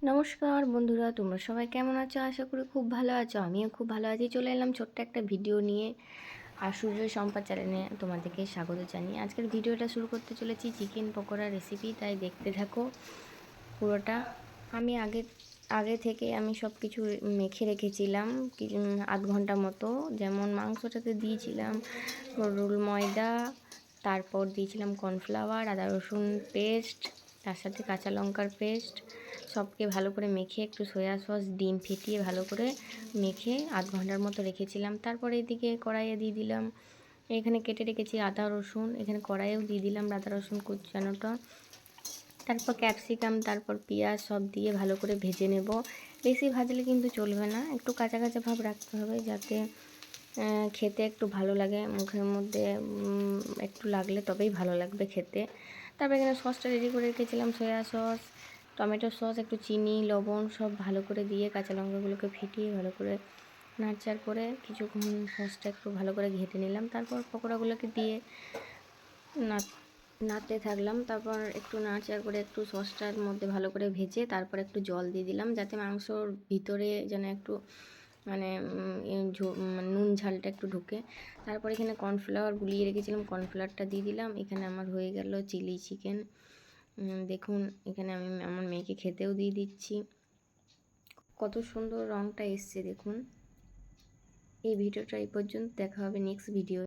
নমস্কার বন্ধুরা, তোমরা সবাই কেমন আছো? আশা করি খুব ভালো আছো। আমিও খুব ভালো আছি। চলে এলাম ছোট্ট একটা ভিডিও নিয়ে, আর সূর্য সম্পাদ চ্যানেলে তোমাদেরকে স্বাগত জানিয়ে আজকের ভিডিওটা শুরু করতে চলেছি চিকেন পকোড়া রেসিপি। তাই দেখতে থাকো পুরোটা। আমি আগে থেকে আমি সব কিছু মেখে রেখেছিলাম আধ ঘন্টা মতো। যেমন মাংসটাতে দিয়েছিলাম রোল ময়দা, তারপর দিয়েছিলাম কর্নফ্লাওয়ার, আদা রসুন পেস্ট, তার সাথে কাঁচা লঙ্কার পেস্ট, সবকে ভালো করে মেখে একটু সয়া সস ডিম ফেটিয়ে ভালো করে মেখে আধ ঘন্টার মতো রেখেছিলাম। তারপরে এদিকে কড়াইয়ে দিয়ে দিলাম, এখানে কেটে রেখেছি আদা রসুন, এখানে কড়াইয়েও দিয়ে দিলাম আদা রসুন কুচানোটা, তারপর ক্যাপসিকাম, তারপর পেঁয়াজ সব দিয়ে ভালো করে ভেজে নেব। বেশি ভাজলে কিন্তু চলবে না, একটু কাঁচা কাঁচা ভাব রাখতে হবে যাতে খেতে একটু ভালো লাগে, মুখের মধ্যে একটু লাগলে তবেই ভালো লাগবে খেতে। তারপর এখানে সসটা রেডি করে রেখেছিলাম, সয়া সস, টমেটো সস, একটু চিনি লবণ সব ভালো করে দিয়ে কাঁচা লঙ্কাগুলোকে ফেটিয়ে ভালো করে নাড়চাড় করে কিছুক্ষণ সসটা একটু ভালো করে ঘেঁটে নিলাম। তারপর পকোড়াগুলোকে দিয়ে নাড়তে থাকলাম। তারপর একটু নাড়চাড় করে একটু সসটার মধ্যে ভালো করে ভেজে তারপর একটু জল দিয়ে দিলাম যাতে মাংসর ভিতরে যেন একটু মানে নুন ঝালটা একটু ঢুকে। তারপর এখানে কর্নফ্লাওয়ার গুলিয়ে রেখেছিলাম, কর্নফ্লাওয়ারটা দিয়ে দিলাম। এখানে আমার হয়ে গেল চিলি চিকেন। দেখুন এখানে আমি আমার মেয়েকে খেতেও দিয়ে দিচ্ছি। কত সুন্দর রঙটা এসছে দেখুন। এই ভিডিওটা এই পর্যন্ত, দেখা হবে নেক্সট ভিডিও।